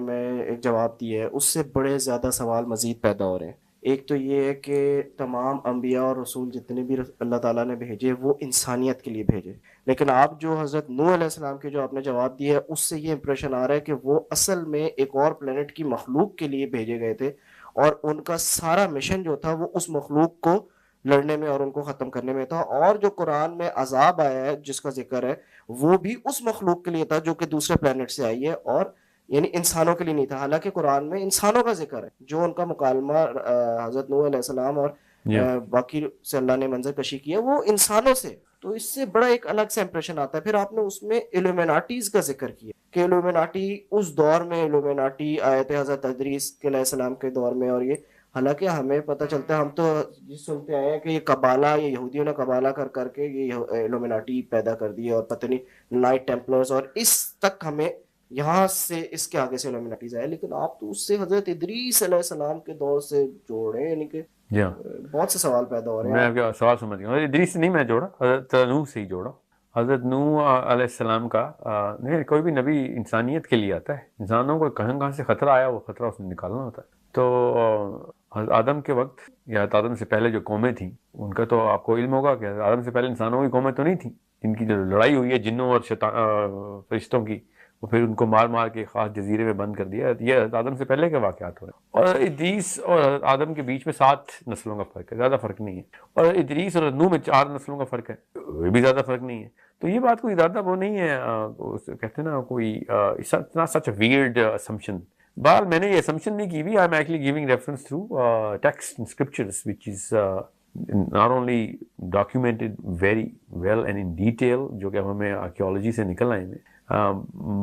میں ایک جواب دیا ہے، اس سے بڑے زیادہ سوال مزید پیدا ہو رہے ہیں۔ ایک تو یہ ہے کہ تمام انبیاء اور رسول جتنے بھی اللہ تعالیٰ نے بھیجے وہ انسانیت کے لیے بھیجے، لیکن آپ جو حضرت نوح علیہ السلام کے جو آپ نے جواب دیا ہے اس سے یہ امپریشن آ رہا ہے کہ وہ اصل میں ایک اور پلینٹ کی مخلوق کے لیے بھیجے گئے تھے، اور ان کا سارا مشن جو تھا وہ اس مخلوق کو لڑنے میں اور ان کو ختم کرنے میں تھا، اور جو قرآن میں عذاب آیا ہے جس کا ذکر ہے وہ بھی اس مخلوق کے لیے تھا جو کہ دوسرے پلینٹ سے آئی ہے، اور یعنی انسانوں کے لیے نہیں تھا۔ حالانکہ قرآن میں انسانوں کا ذکر ہے، جو ان کا مکالمہ حضرت نوح علیہ السلام اور یا باقی سے اللہ نے منظر کشی کی ہے وہ انسانوں سے، تو اس سے بڑا ایک الگ سا امپریشن آتا ہے۔ پھر آپ نے اس میں ایلومیناٹیز کا ذکر کیا کہ ایلومیناٹی اس دور میں ایلومیناٹی آئے تھے حضرت ادریس علیہ السلام کے دور میں، اور یہ حالانکہ ہمیں پتہ چلتا ہے، ہم تو سنتے آئے ہیں کہ یہ قبالہ، یہ یہودیوں نے قبالہ کر کر کے یہ ایلومیناٹی پیدا کر دی، اور پتہ نہیں نائٹ ٹیمپلرز، اور اس تک ہمیں یہاں سے اس کے آگے سے ایلومیناٹیز آئے، لیکن آپ تو اس سے حضرت ادریس علیہ السلام کے دور سے جوڑ رہے ہیں، یعنی کہ یا بہت سے سوال پیدا ہو رہے ہیں میں آپ آپ کا سوال سمجھ گیا ہوں۔ ادریس سے نہیں میں جوڑا، حضرت نوح سے ہی جوڑا۔ حضرت نوح علیہ السلام کا نہیں، کوئی بھی نبی انسانیت کے لیے آتا ہے، انسانوں کو کہاں کہاں سے خطرہ آیا وہ خطرہ اس نے نکالنا ہوتا ہے۔ تو حضرت آدم کے وقت یا حضرت آدم سے پہلے جو قومیں تھیں ان کا تو آپ کو علم ہوگا کہ حضرت آدم سے پہلے انسانوں کی قومیں تو نہیں تھیں، ان کی جو لڑائی ہوئی ہے جنوں اور فرشتوں کی، وہ پھر ان کو مار مار کے خاص جزیرے میں بند کر دیا۔ یہ حضرت آدم سے پہلے کے واقعات ہو رہے ہیں، اور ادریس اور حضرت آدم کے بیچ میں 7 نسلوں کا فرق ہے، زیادہ فرق نہیں ہے، اور ادریس اور نوح میں 4 نسلوں کا فرق ہے، وہ بھی زیادہ فرق نہیں ہے۔ تو یہ بات کوئی زیادہ وہ نہیں ہے، کہتے ہیں نا کوئی سچ اے ویئرڈ اسمپشن۔ بہرحال میں نے یہ اسمپشن نہیں کی ہوئی، I am actually giving reference through text and scriptures which is not only documented very well and in detail، جو کہ ہمیں آرکیولوجی سے نکل آئے ہیں،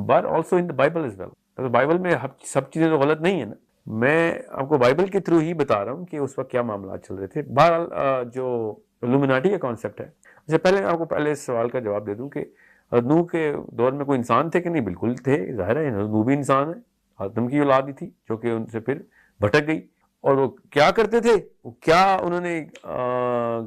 but also in the Bible as well۔ تو بائبل میں سب چیزیں تو غلط نہیں ہیں نا، میں آپ کو بائبل کے تھرو ہی بتا رہا ہوں کہ اس وقت کیا معاملات چل رہے تھے۔ بہرحال جو الومناٹی کا کانسیپٹ ہے، اس سے پہلے آپ کو پہلے اس سوال کا جواب دے دوں کہ نوح کے دور میں کوئی انسان تھے کہ نہیں؟ بالکل تھے، ظاہر ہے نوح بھی انسان ہے، آدم کی اولاد ہی تھی جو کہ ان سے پھر بھٹک گئی، اور وہ کیا کرتے تھے، کیا انہوں نے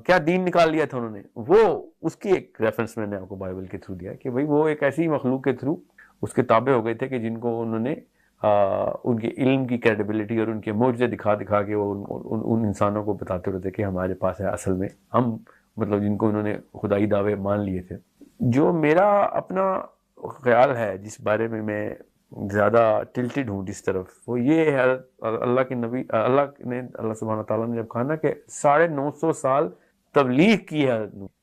کیا دین نکال لیا تھا انہوں نے، وہ اس کی ایک ریفرنس میں نے آپ کو بائبل کے تھرو دیا کہ بھئی وہ ایک ایسی مخلوق کے تھرو اس کے تابع ہو گئے تھے کہ جن کو انہوں نے ان کے علم کی کریڈیبلٹی اور ان کے معجزے دکھا دکھا کے وہ ان انسانوں کو بتاتے رہتے کہ ہمارے پاس ہے اصل میں ہم، مطلب جن کو انہوں نے خدائی دعوے مان لیے تھے۔ جو میرا اپنا خیال ہے جس بارے میں میں زیادہ ٹلٹڈ ہوں جس طرف، وہ یہ ہے اللہ کے نبی اللہ سبحانہ تعالیٰ نے جب کہا نا کہ 950 سال تبلیغ کی ہے،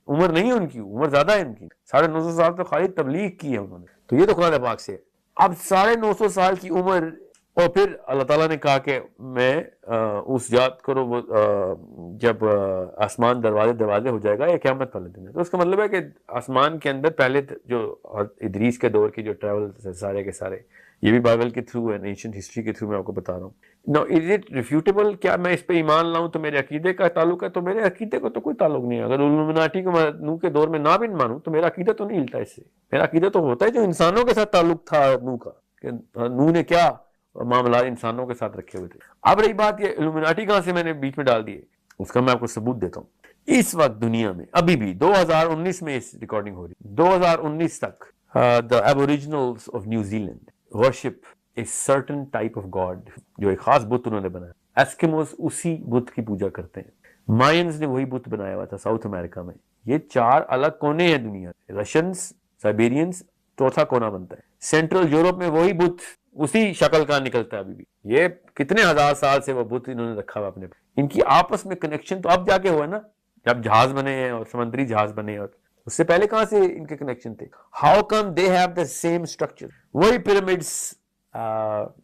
عمر نہیں ہے ان کی، عمر زیادہ ہے ان کی، 950 سال تو خالی تبلیغ کی ہے انہوں نے، تو یہ تو قرآن پاک سے ہے۔ اب 950 سال کی عمر، اور پھر اللہ تعالیٰ نے کہا کہ میں اس یاد کرو وہ جب آسمان دروازے ہو جائے گا یا قیامت والے دن ہے، تو اس کا مطلب ہے کہ آسمان کے اندر پہلے جو ادریس کے دور کے جو ٹریول سارے کے سارے، یہ بھی بائبل کے تھرو ہے، اینشنٹ ہسٹری کے تھرو میں آپ کو بتا رہا ہوں۔ نو از اٹ ریفیوٹیبل؟ کیا میں اس پہ ایمان لاؤں تو میرے عقیدے کا تعلق ہے؟ تو میرے عقیدے کو تو کوئی تعلق نہیں ہے۔ اگر الومناٹی کو نوح کے دور میں نہ بھی مانوں تو میرا عقیدہ تو نہیں ہلتا اس سے، میرا عقیدہ تو ہوتا ہے جو انسانوں کے ساتھ تعلق تھا نوح کا، کہ نوح نے کیا معاملات انسانوں کے ساتھ رکھے ہوئے تھے۔ اب رہی بات یہ الومناٹی کہاں سے میں نے بیچ میں ڈال دیے، اس کا میں آپ کو ثبوت دیتا ہوں۔ اس وقت دنیا میں ابھی بھی 2019 میں اس ریکارڈنگ ہو رہی، 2019 تک the aboriginals of New Zealand worship a certain type of god، جو ایک خاص بت انہوں نے بنایا۔ ایسکیموز اسی بت کی پوجا کرتے ہیں، مائنز نے وہی بت بنایا ہوا تھا ساؤتھ امریکہ میں۔ یہ 4 الگ کونے ہیں دنیا کے، رشینز، سائبیرینز، چوتھا کونا بنتا ہے۔ سینٹرل یورپ میں وہی بت اسی شکل کا نکلتا ہے ابھی بھی، یہ کتنے ہزار سال سے وہ بت انہوں نے رکھا ہوا اپنے۔ ان کی آپس میں کنیکشن تو اب جا کے ہوا نا، جب جہاز بنے ہیں اور سمندری جہاز بنے، اور اس سے پہلے کہاں سے ان کے کنیکشن تھے؟ How come they have the same structure? وہی پیرامڈس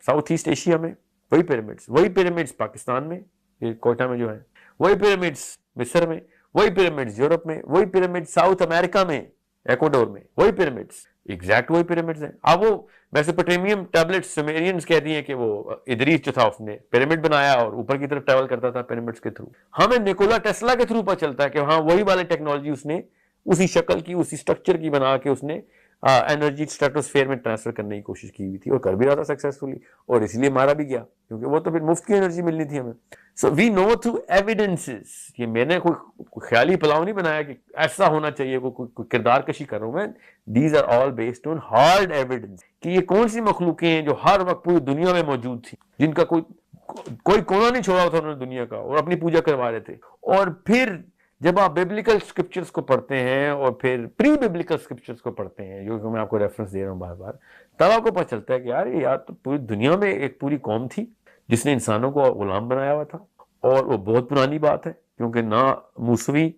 ساؤتھ ایسٹ ایشیا میں، وہی پیرامڈس پاکستان میں، یہ کوئٹہ میں جو ہے، وہی پیرامڈس مصر میں، وہی پیرامڈس یورپ میں، وہی پیرامڈ ساؤتھ امریکہ میں، ایکوڈور میں، وہی پیرامڈس، ایگزیکٹ وہی پیرامڈس ہیں۔ اب وہ میسوپوٹیمیم ٹیبلٹس سومیرینز کہتی ہیں کہ وہ ادریس جو تھا اس نے پیرامڈ بنایا اور اوپر کی طرف ٹریول کرتا تھا پیرامڈس کے تھرو۔ ہمیں نیکولا ٹیسلا کے تھرو پتہ چلتا ہے کہ ہاں وہی والی ٹیکنالوجی اس نے اسی شکل کی، اسی سٹرکچر کی بنا کے اس نے انرجی اسٹریٹوسفیئر میں ٹرانسفر کرنے کی کوشش کی ہوئی تھی اور کر بھی رہا تھا سکسیسفلی, اور اس لیے مارا بھی گیا کیونکہ وہ تو پھر مفت کی انرجی ملنی تھی ہمیں. سو وی نو تھرو ایویڈنسز, یہ میں نے کوئی خیالی پلاؤ نہیں بنایا کہ ایسا ہونا چاہیے, کوئی کردار کشی کر رہا ہوں میں. These are all based on hard evidence کہ یہ کون سی مخلوقیں ہیں جو ہر وقت پوری دنیا میں موجود تھیں, جن کا کوئی کونا نہیں چھوڑا تھا انہوں نے دنیا کا, اور اپنی پوجا کروا رہے تھے. اور پھر جب آپ بیبلیکل اسکرپچرز کو پڑھتے ہیں اور پھر پری بیبلیکل اسکرپچرز کو پڑھتے ہیں, جو کہ میں آپ کو ریفرنس دے رہا ہوں بار بار, تب آپ کو پتہ چلتا ہے کہ یار تو پوری دنیا میں ایک پوری قوم تھی جس نے انسانوں کو غلام بنایا ہوا تھا. اور وہ بہت پرانی بات ہے, کیونکہ نہ موسوی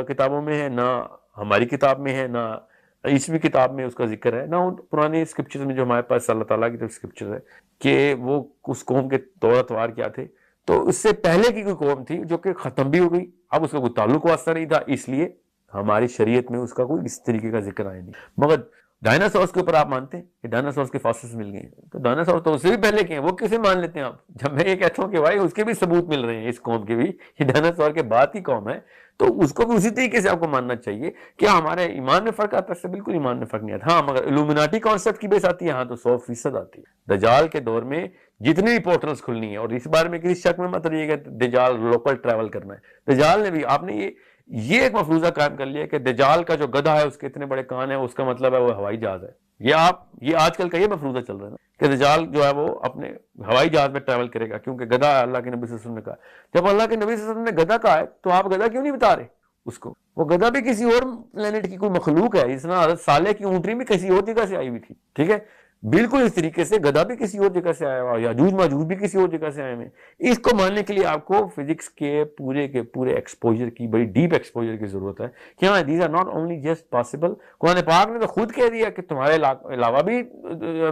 کتابوں میں ہے, نہ ہماری کتاب میں ہے, نہ عیسوی کتاب میں اس کا ذکر ہے, نہ ان پرانے اسکرپچرز میں جو ہمارے پاس اللہ تعالیٰ کی طرف اسکرپچر ہے کہ وہ اس قوم کے طور اتوار کیا تھے. تو اس سے پہلے کی کوئی قوم تھی جو کہ ختم بھی ہو گئی, اب اس کا کوئی تعلق واسطہ نہیں تھا, اس لیے ہماری شریعت میں اس کا کوئی اس طریقے کا ذکر آیا نہیں. مگر ڈائناسورس کے اوپر آپ مانتے ہیں کہ ڈائناسورس کے فاسلز مل گئے ہیں, تو ڈائناسور تو اس سے بھی پہلے کے ہیں, وہ کیسے مان لیتے ہیں آپ؟ جب میں یہ کہتا ہوں کہ بھائی اس کے بھی ثبوت مل رہے ہیں, اس قوم کے بھی, یہ ڈائناسور کے بعد کی قوم ہے, تو اس کو بھی اسی طریقے سے آپ کو ماننا چاہیے. کیا ہمارے ایمان میں فرق آتا ہے؟ اس سے بالکل ایمان میں فرق نہیں آتا. ہاں مگر الومناٹی کانسیپٹ کی بیس آتی ہے, ہاں تو 100% آتی ہے. دجال کے دور میں جتنی بھی پورٹلز کھلنی ہیں, اور اس بارے میں کسی شک میں مت رہیے کہ دجال لوکل ٹریول کرنا ہے. دجال نے بھی, آپ نے یہ ایک مفروضہ قائم کر لیا کہ دجال کا جو گدھا ہے اس کے اتنے بڑے کان ہیں, اس کا مطلب ہے وہ ہوائی جہاز ہے. یہ آج کل کا یہ مفروضہ چل رہا ہے نا کہ دجال جو ہے وہ اپنے ہوائی جہاز میں ٹریول کرے گا, کیونکہ گدھا اللہ کے نبی صلی اللہ علیہ وسلم نے کہا. جب اللہ کے نبی صلی اللہ علیہ وسلم نے گدھا کہا ہے تو آپ گدھا کیوں نہیں بتا رہے اس کو؟ وہ گدھا بھی کسی اور پلینٹ کی کوئی مخلوق ہے, اس طرح حضرت صالح کی اونٹنی بھی کسی اور جگہ سے آئی ہوئی تھی. ٹھیک ہے, بالکل اس طریقے سے گدھا بھی کسی اور جگہ سے آیا ہوا, یاجوج ماجوج بھی کسی اور جگہ سے آئے ہوئے. اس کو ماننے کے لیے آپ کو فزکس کے پورے ایکسپوجر کی, بڑی ڈیپ ایکسپوجر کی ضرورت ہے کہ ہاں these are not only just possible. قرآن پاک نے تو خود کہہ دیا کہ تمہارے علاوہ بھی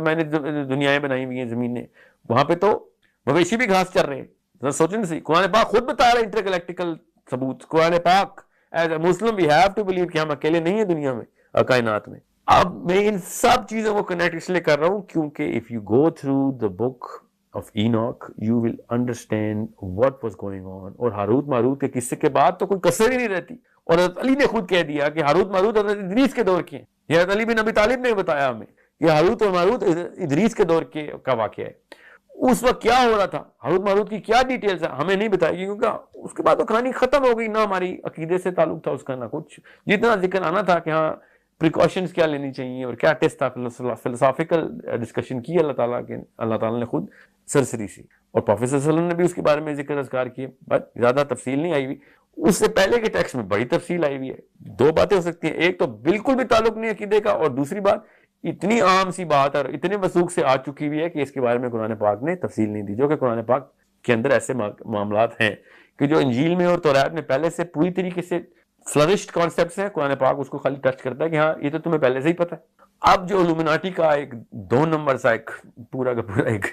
میں نے دنیایں بنائی ہوئی ہیں زمین نے, وہاں پہ تو مویشی بھی گھاس چر رہے ہیں. سوچیں سی, قرآن پاک خود بتا رہا ہے انٹر گلیکٹیکل ثبوت. قرآن پاک as a Muslim we have to believe کہ ہم اکیلے نہیں ہیں دنیا میں, کائنات میں. اب میں ان سب چیزوں کو کنیکٹ اس لیے کر رہا ہوں کیونکہ if you go through the book of Enoch you will understand what was going on. اور ہاروت ماروت کے قصے کے بعد تو کوئی کسر ہی نہیں رہتی. اور حضرت علی نے خود کہہ دیا کہ ہاروت ماروت حضرت ادریس کے دور کے ہیں. یہ حضرت علی بن ابی طالب نے بتایا ہمیں کہ ہاروت اور ماروت ادریس کے دور کا واقعہ ہے. اس وقت کیا ہو رہا تھا, ہاروت ماروت کی کیا ڈیٹیلز ہیں ہمیں نہیں بتائی گی, کیونکہ اس کے بعد تو کہانی ختم ہو گئی. نہ ہماری عقیدے سے تعلق تھا اس کا, نہ کچھ. جتنا ذکر آنا تھا کہ ہاں پریکاشنز کیا لینی چاہیے اور کیا ٹیسٹ تھا, فلسافیکل ڈسکشن کی اللہ تعالیٰ نے خود سرسری سی, اور پروفیسر صلی اللہ علیہ وسلم نے بھی اس کے بارے میں ذکر اذکار کیے. بٹ زیادہ تفصیل نہیں آئی ہوئی. اس سے پہلے کے ٹیکسٹ میں بڑی تفصیل آئی ہوئی ہے. دو باتیں ہو سکتی ہیں, ایک تو بالکل بھی تعلق نہیں عقیدے کا, اور دوسری بات اتنی عام سی بات اور اتنے وثوق سے آ چکی ہوئی ہے کہ اس کے بارے میں قرآن پاک نے تفصیل نہیں دی. جو کہ قرآن پاک کے اندر ایسے معاملات ہیں کہ جو انجیل میں اور تورات میں پہلے سے پوری طریقے سے فلرشڈ کانسیپٹس ہیں, قرآن پاک اس کو خالی ٹچ کرتا ہے کہ ہاں یہ تو تمہیں پہلے سے ہی پتہ ہے. اب جو الومناٹی کا ایک 2 نمبر سا ایک پورا کا پورا ایک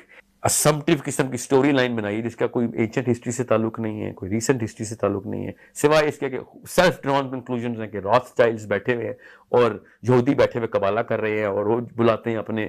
اسمپٹیو قسم کی سٹوری لائن بنائی جس کا کوئی اینشنٹ ہسٹری سے تعلق نہیں ہے, کوئی ریسنٹ ہسٹری سے تعلق نہیں ہے, سوائے اس کے کہ سیلف ڈرون کنکلوژنز ہیں کہ راث چائلڈز بیٹھے ہوئے ہیں اور یہودی بیٹھے ہوئے قبالہ کر رہے ہیں, اور وہ بلاتے ہیں اپنے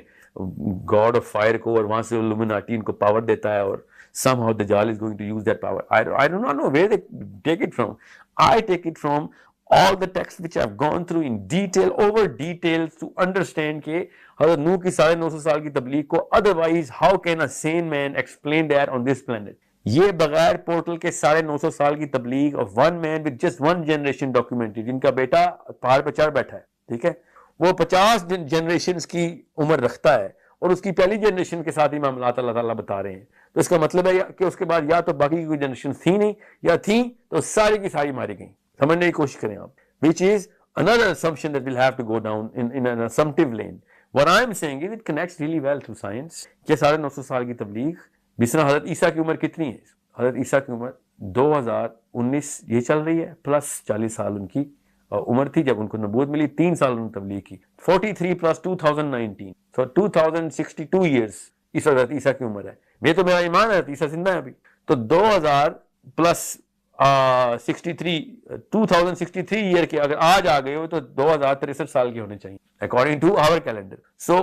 گاڈ آف فائر کو, اور وہاں سے الومناٹی ان کو پاور دیتا ہے, اور somehow Dajjal is going to use that power. I do not know where they take it from. I take it from all the texts which I've gone through in detail, over details to understand کہ حضرت نوح کی 950 سال کی تبلیغ کو otherwise how can a sane man explain that on this planet. یہ بغیر portal کے 950 سال کی تبلیغ of one man with just one generation documented, جن کا بیٹا پہاڑ پہ چڑھ بیٹھا ہے, ٹھیک ہے, وہ 50 جنریشنز کی عمر رکھتا ہے, اور اس کی پہلی جنریشن کے ساتھ ہی معاملات اللہ تعالیٰ بتا رہے ہیں. تو اس کا مطلب ہے کہ اس کے بعد یا تو باقی کی کوئی جنریشن تھی نہیں, یا تھیں تو ساری کی ساری ماری گئیں. سمجھنے کی کوشش کریں آپ, which is another assumption that will have to go down in an assumptive lane. What I am saying is it connects really well to science. کہ 950 سال کی تبلیغ, جس طرح حضرت عیسیٰ کی عمر کتنی ہے؟ حضرت عیسیٰ کی عمر 2019 یہ چل رہی ہے, پلس 40 سال ان کی عمر تھی جب ان کو نبوت ملی. 3 سال انہوں نے تبلیغ کی. 43 پلس 2019 so 2062 ایئرس اس حضرت عیسیٰ کی عمر ہے. میں تو میرا ایمان ہے عیسیٰ زندہ ہے ابھی, تو 2000 پلس 2063 ایئر کے اگر آج آ گئے ہو تو 2063 سال کے ہونے چاہیے اکارڈنگ ٹو آور کیلنڈر. سو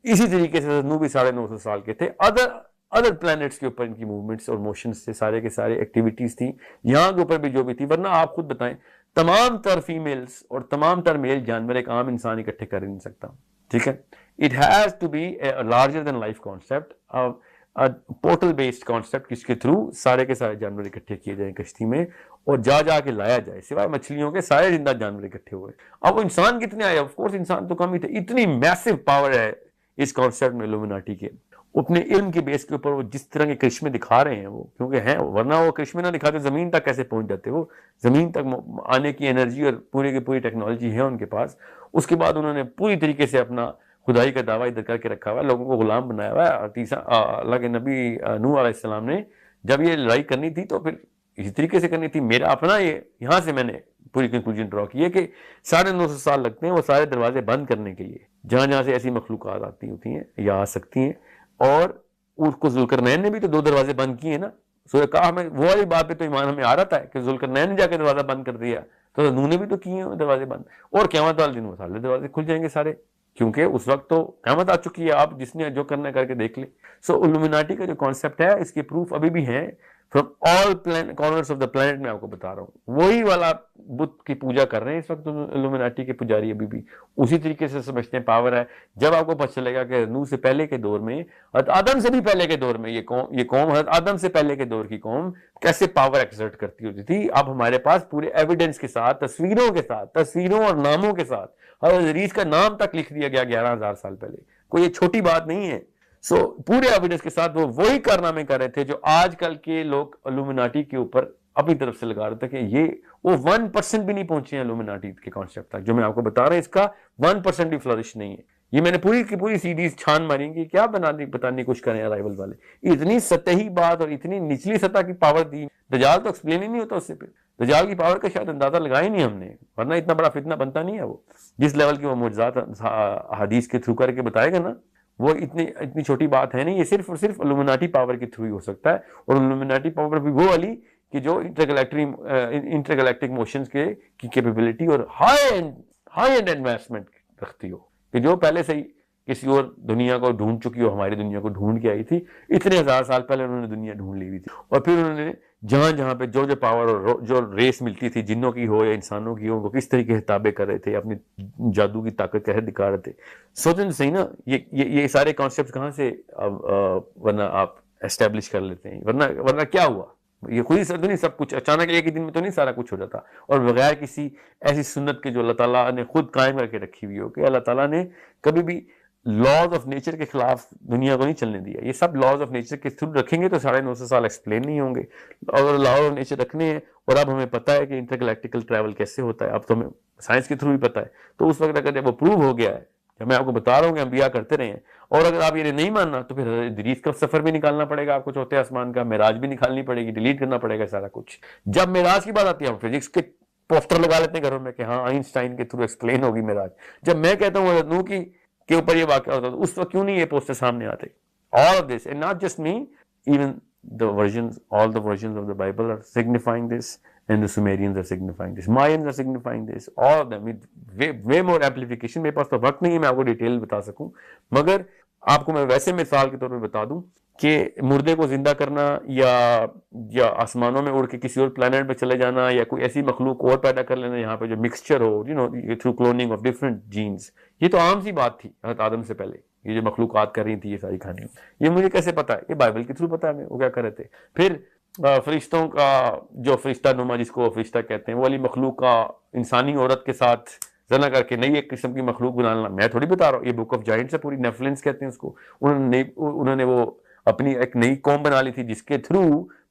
اسی طریقے سے نوح بھی 950 سال کے تھے. ادر پلانٹس کے اوپر ان کی موومنٹس اور موشنز سے سارے کے سارے ایکٹیویٹیز تھیں, یہاں کے اوپر بھی جو بھی تھی. ورنہ آپ خود بتائیں تمام تر فیمیلز اور تمام تر میل جانور ایک عام انسان اکٹھے کر ہی نہیں سکتا. ٹھیک ہے. It has to be a larger than life concept, portal based concept, جس کے تھرو سارے کے سارے جانور اکٹھے کیے جائیں کشتی میں اور جا جا کے لایا جائے, سوائے مچھلیوں کے سارے زندہ جانور اکٹھے ہوئے. اب وہ انسان کتنے آئے, آف کورس انسان تو کم ہی تھے. اتنی میسو پاور ہے اس کانسیپٹ میں الومناٹی کے, اپنے علم کے بیس کے اوپر وہ جس طرح کے کرشمے دکھا رہے ہیں وہ, کیونکہ ہیں, ورنہ وہ کرشمے نہ دکھاتے زمین تک کیسے پہنچ جاتے. وہ زمین تک آنے کی انرجی اور پوری کی پوری ٹیکنالوجی ہے ان کے پاس. اس کے بعد انہوں نے پوری طریقے سے اپنا خدائی کا دعویٰ ادھر کر کے رکھا ہوا ہے, لوگوں کو غلام بنایا ہوا ہے. تیسرا اللہ کے نبی نوح علیہ السلام نے جب یہ لڑائی کرنی تھی تو پھر اسی طریقے سے کرنی تھی. میرا اپنا یہ یہاں سے میں نے پوری کنکلوژن ڈرا کی ہے کہ 950 سال لگتے ہیں وہ سارے دروازے بند کرنے کے لیے, جہاں جہاں سے ایسی مخلوقات آتی ہوتی ہیں یا آ سکتی ہیں. اور اس کو ذوالقرنین نے بھی تو 2 دروازے بند کیے نا. سورہ کہف میں وہ والی بات پہ تو ایمان ہمیں آ رہا ہے کہ ذوالقرنین نے جا کے دروازہ بند کر دیا, تو نوح نے بھی تو کیے ہیں دروازے بند. اور قیامت والے دن وہ سارے دروازے کھل جائیں گے سارے, کیونکہ اس وقت تو قیامت آ چکی ہے. آپ جس نے جو کرنا ہے کر کے دیکھ لیں. سو الومناٹی کا جو کانسیپٹ ہے اس کے پروف ابھی بھی ہیں from all corners of the planet. میں آپ کو بتا رہا ہوں وہی والا بت کی پوجا کر رہے ہیں اس وقت الومناٹی کے پجاری, ابھی بھی اسی طریقے سے سمجھتے ہیں پاور ہے. جب آپ کو پتہ چلے گا کہ نوح سے پہلے کے دور میں, حضرت آدم سے بھی پہلے کے دور میں یہ قوم حضرت آدم سے پہلے کے دور کی قوم کیسے پاور ایکسرٹ کرتی ہوتی تھی. اب ہمارے پاس پورے ایویڈنس کے ساتھ, تصویروں کے ساتھ, تصویروں اور ناموں کے ساتھ حضرت ادریس کا نام تک لکھ دیا گیا 11,000 سال پہلے. کوئی یہ چھوٹی بات نہیں ہے. سو پورے ایویڈنس کے ساتھ وہ وہی کارنامے کر رہے تھے جو آج کل کے لوگ الومناٹی کے اوپر اپنی طرف سے لگا رہے تھے کہ یہ وہ 1% بھی نہیں پہنچے ہیں الومناٹی کے کانسیپٹ تک. جو میں آپ کو بتا رہا ہوں اس کا 1% بھی فلرش نہیں ہے. یہ میں نے پوری کی پوری سیریز چھان ماری کہ کیا بتانے کی کوشش کریں ارائیول والے. اتنی سطحی بات اور اتنی نچلی سطح کی پاور دی. دجال تو ایکسپلین ہی نہیں ہوتا اس سے. پھر دجال کی پاور کا شاید اندازہ لگایا ہی نہیں ہم نے, ورنہ اتنا بڑا فتنہ بنتا نہیں ہے. وہ جس لیول کی وہ معجزات حدیث کے تھرو کر کے بتائے گا نا, وہ اتنی چھوٹی بات ہے نہیں. یہ صرف اور صرف الومناٹی پاور کے تھرو ہی ہو سکتا ہے. اور الومناٹی پاور بھی وہ والی کہ جو انٹرگلیکٹک موشنز کی کیپیبلٹی اور ہائی اینڈ ایڈوانسمنٹ رکھتی ہو, کہ جو پہلے سے ہی کسی اور دنیا کو ڈھونڈ چکی ہو, ہماری دنیا کو ڈھونڈ کے آئی تھی. اتنے 1000 سال پہلے انہوں نے دنیا ڈھونڈ لی ہوئی تھی. اور پھر انہوں نے جہاں جہاں پہ جو پاور اور جو ریس ملتی تھی, جنوں کی ہو یا انسانوں کی ہو, وہ کس طریقے سے تابع کر رہے تھے, اپنی جادو کی طاقت کیسے دکھا رہے تھے. سوچیں صحیح نا, یہ سارے کانسیپٹ کہاں سے ورنہ آپ اسٹیبلش کر لیتے ہیں. ورنہ کیا ہوا, یہ خود ہی تو نہیں سب کچھ اچانک ایک ہی دن میں تو نہیں سارا کچھ ہو جاتا. اور بغیر کسی ایسی سنت کے جو اللہ تعالیٰ نے خود قائم کر کے رکھی ہوئی ہو, کہ اللہ تعالیٰ نے کبھی بھی لاز آف نیچر کے خلاف دنیا کو نہیں چلنے دیا. یہ سب لاز آف نیچر کے تھرو رکھیں گے تو 950 سال ایکسپلین نہیں ہوں گے. اور لاز آف نیچر رکھنے ہیں, اور اب ہمیں پتہ ہے کہ انٹرگلیکٹیکل ٹریول کیسے ہوتا ہے, اب تو ہمیں سائنس کے تھرو بھی پتہ ہے. تو اس وقت اگر جب وہ پروو ہو گیا ہے, جب میں آپ کو بتا رہا ہوں کہ انبیاء کرتے رہے ہیں, اور اگر آپ یہ نہیں ماننا تو پھر ادریس کا سفر بھی نکالنا پڑے گا آپ کو, چوتھے آسمان کا معراج بھی نکالنی پڑے گی, ڈیلیٹ کرنا پڑے گا سارا کچھ. جب معراج کی بات آتی ہے ہم فزکس کے پوسٹر لگا لیتے ہیں گھروں میں کہ ہاں آئنسٹائن کے تھرو ایکسپلین ہوگی معراج. جب میں کہتا ہوں نوح کے اوپر یہ واقعہ ہوتا ہے, اس وقت کیوں نہیں یہ پوسٹر سامنے آتے. All of this, and not just me, even all the versions of the Bible are signifying this, and the Sumerians are signifying this, Mayans are signifying this, all of them with way more amplification. میرے پاس تو وقت نہیں ہے میں آپ کو detail بتا سکوں, مگر آپ کو میں ویسے مثال کے طور پہ بتا دوں کہ مردے کو زندہ کرنا یا آسمانوں میں اڑ کے کسی اور پلانٹ پہ چلے جانا, یا کوئی ایسی مخلوق اور پیدا کر لینا یہاں پہ جو مکسچر ہو, through cloning of different genes, یہ تو عام سی بات تھی حضرت آدم سے پہلے. یہ جو مخلوقات کر رہی تھی یہ ساری کہانیاں, یہ مجھے کیسے پتا ہے؟ یہ بائبل کے تھرو پتا ہے ہمیں وہ کیا کر رہے تھے. پھر فرشتوں کا جو فرشتہ نما جس کو فرشتہ کہتے ہیں, وہ والی مخلوق کا انسانی عورت کے ساتھ زنا کر کے نئی ایک قسم کی مخلوق بنانا, میں تھوڑی بتا رہا ہوں, یہ بک آف جائنٹس ہے پوری, نیفلنس کہتے ہیں اس کو. انہوں نے وہ اپنی ایک نئی قوم بنا لی تھی جس کے تھرو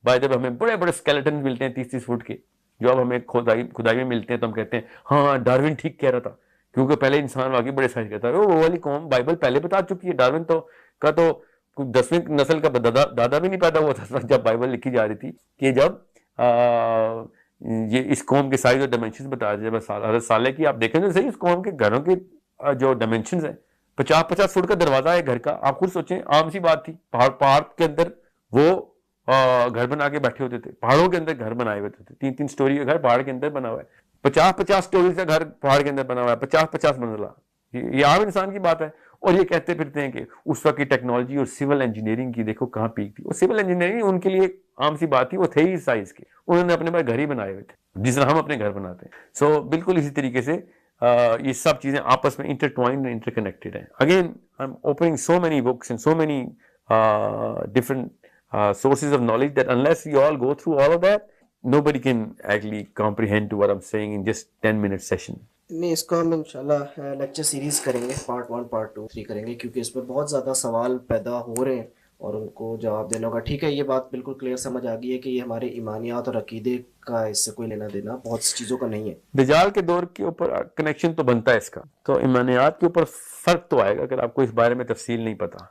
بائی جب ہمیں بڑے بڑے اسکیلیٹن ملتے ہیں 30-30 فٹ کے, جو اب ہمیں کھدائی میں ملتے ہیں, تو ہم کہتے ہیں ہاں ڈاروین ٹھیک کہہ رہا تھا, کیونکہ پہلے انسان واقعی بڑے سائز کرتا ہے. وہ والی قوم بائبل پہلے بتا چکی ہے. ڈاروین کا تو 10ویں نسل کا دادا بھی نہیں پیدا ہوا تھا جب بائبل لکھی جا رہی تھی, کہ جب یہ اس قوم کے سائز اور ڈائمینشنز بتا رہے تھے. حضرت صالح کی آپ دیکھیں تو صحیح, اس قوم کے گھروں کے جو ڈائمینشنز ہیں 50-50 فٹ کا دروازہ ہے گھر کا. آپ خود سوچیں, عام سی بات تھی. پہاڑ کے اندر وہ گھر بنا کے بیٹھے ہوتے تھے, پہاڑوں کے اندر گھر بنائے ہوئے تھے. 3-3 سٹوری کا گھر پہاڑ کے اندر بنا ہوا ہے, 50-50 سٹوری کا گھر پہاڑ کے اندر بنا ہوا ہے, 50-50 منزلہ. یہ عام انسان کی بات ہے. اور یہ کہتے پھرتے ہیں کہ اس وقت کی ٹیکنالوجی اور سول انجینئرنگ کی دیکھو کہاں پیک تھی. اور سول انجینئرنگ ان کے لیے عام سی بات تھی, وہ تھے ہی سائز کے, انہوں نے اپنے پاس گھر ہی بنائے ہوئے تھے جس طرح ہم اپنے گھر بناتے ہیں. سو بالکل اسی طریقے سے یہ سب چیزیں آپس میں انٹرٹوائنڈ انٹر کنیکٹڈ ہیں. Again I am opening so many books and so many different sources of knowledge that unless we all go through all of that, nobody can actually comprehend to what I'm saying in just 10-minute session. نہیں, اس کو ہم انشاءاللہ lecture series کریں گے, part 1 part 2 3 کریں گے, کیونکہ اس پر بہت زیادہ سوال پیدا ہو رہے ہیں اور ان کو جواب دینا ہوگا. ٹھیک ہے, یہ بات بالکل کلیئر سمجھ آ گئی ہے کہ یہ ہمارے ایمانیات اور عقیدے کا اس سے کوئی لینا دینا بہت سی چیزوں کا نہیں ہے. دجال کے دور کے اوپر کنیکشن تو بنتا ہے اس کا, تو ایمانیات کے اوپر فرق تو آئے گا اگر آپ کو اس بارے میں تفصیل نہیں پتا.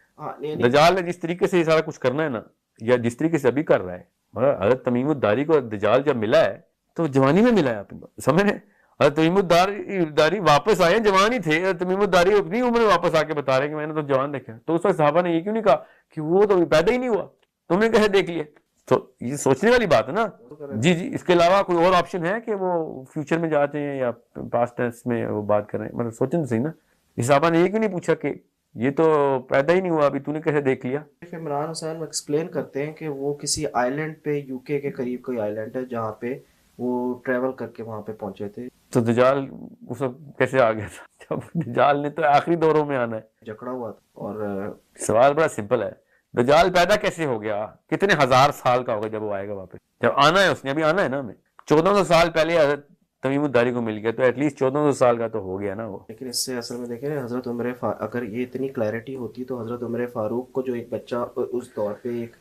دجال نے جس طریقے سے یہ سارا کچھ کرنا ہے نا, یا جس طریقے سے ابھی کر رہا ہے, مگر حضرت تمیم الداری کو دجال جب ملا ہے تو جوانی میں ملا ہے, آپ سمجھ رہے ہیں. حضرت تمیم الداری واپس آئے, جوان ہی تھے. حضرت تمیم الداری اپنی عمر میں واپس آ کے بتا رہے ہیں کہ میں نے تو جوان دیکھا. تو اس وقت صحابہ نے یہ کیوں نہیں کہا کہ وہ تو پیدا ہی نہیں ہوا, تم نے کیسے دیکھ لیا؟ تو یہ سوچنے والی بات ہے نا. جی جی, اس کے علاوہ کوئی اور آپشن ہے کہ وہ فیوچر میں جاتے ہیں یا پاسٹ ٹینس میں وہ بات کر رہے ہیں؟ مطلب سوچیں تو صحیح نا. صحابہ نے یہ کیوں نہیں پوچھا کہ یہ تو پیدا ہی نہیں ہوا ابھی, تو نے کیسے دیکھ لیا؟ عمران حسین ایکسپلین کرتے ہیں کہ وہ کسی آئی لینڈ پہ, یو کے قریب کوئی آئی لینڈ ہے جہاں پہ وہ ٹریول کر کے وہاں پہ پہنچے تھے. تو دجال اس وقت کیسے آ گیا تھا جب دجال نے تو آخری دوروں میں آنا ہے؟ جکڑا ہوا تھا. اور سوال بڑا سمپل ہے, دجال پیدا کیسے ہو گیا؟ کتنے ہزار سال کا ہوگا جب وہ آئے گا واپس؟ جب آنا ہے اس نے, ابھی آنا ہے نا ہمیں. 1400 سال پہلے حضرت تمیم الداری کو مل گیا, تو ایٹ لیسٹ 1400 سال کا تو ہو گیا نا وہ. لیکن اس سے اصل میں دیکھیں حضرت عمر اگر یہ اتنی کلیئرٹی ہوتی تو حضرت عمر فاروق کو جو ایک بچہ اس دور پہ ایک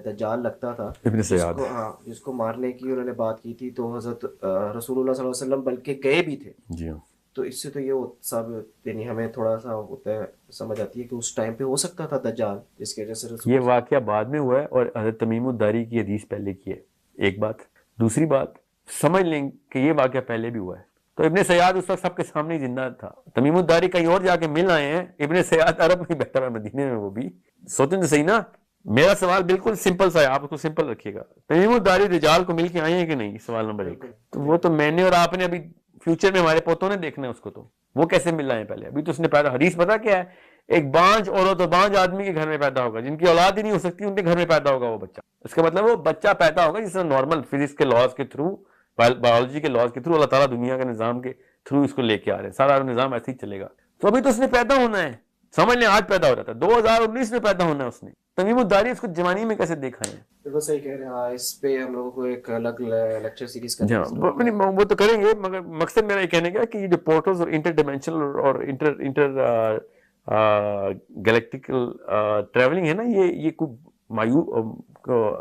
دجال لگتا تھا, ابن سیاد, جس کو مارنے کی انہوں نے بات کی تھی, تو حضرت رسول اللہ صلی اللہ علیہ وسلم بلکہ گئے بھی تھے. جی ہاں. تو اس سے تو یہ سب یعنی ہمیں تھوڑا سا ہوتا ہے, سمجھ آتی ہے کہ اس ٹائم پہ ہو سکتا تھا دجال, جس کی وجہ سے یہ واقعہ بعد میں ہوا ہے اور حضرت تمیم الداری کی حدیث پہلے کی ہے. ایک بات. دوسری بات, سمجھ لیں کہ یہ واقعہ پہلے بھی ہوا ہے. تو ابن سیاد اس وقت سب کے سامنے زندہ تھا, تمیم الداری کہیں اور جا کے مل آئے ہیں, ابن سیاد عرب میں بیٹھا ہوا مدینے میں. وہ بھی سوچیں تو صحیح نا. میرا سوال بالکل سمپل سا ہے, آپ اس کو سمپل رکھیے گا. تمیم الداری دجال کو مل کے آئے ہیں کہ نہیں؟ سوال نمبر 1. تو وہ تو میں نے اور آپ نے ابھی فیوچر میں ہمارے پوتوں نے دیکھنا ہے اس کو, تو وہ کیسے مل رہے ہیں پہلے؟ ابھی تو اس نے پیدا, حدیث پتا کیا ہے, ایک بانج عورت اور بانج آدمی کے گھر میں پیدا ہوگا, جن کی اولاد ہی نہیں ہو سکتی ان کے گھر میں پیدا ہوگا وہ بچہ. اس کا مطلب وہ بچہ پیدا ہوگا جس طرح نارمل فزکس کے لاز کے تھرو, بایولوجی کے لاز کے تھرو, اللہ تعالیٰ دنیا کے نظام کے تھرو اس کو لے کے آ رہے ہیں. سارا نظام ایسے ہی چلے گا. تو ابھی تو اس نے پیدا ہونا ہے, سمجھ لیں آج پیدا ہو رہا تھا, 2019 میں پیدا ہونا ہے اس نے. تمیم الداری اس کو جوانی میں کیسے دیکھا ہے؟ بالکل صحیح کہہ رہے ہیں. ہاں, اس پہ ہم لوگوں کو ایک الگ لیکچر سیریز کریں گے. وہ تو کریں گے, مگر مقصد میرا یہ کہنے کا کہ یہ جو پورٹلز اور انٹر ڈائمینشنل اور انٹر گلیکٹیکل ٹریولنگ ہے نا, یہ کوئی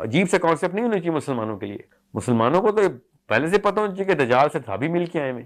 عجیب سا کانسیپٹ نہیں ہونا چاہیے مسلمانوں کے لیے. مسلمانوں کو تو پہلے سے پتہ ہونا چاہیے کہ دجال سے صحابی مل کے آئے ہیں.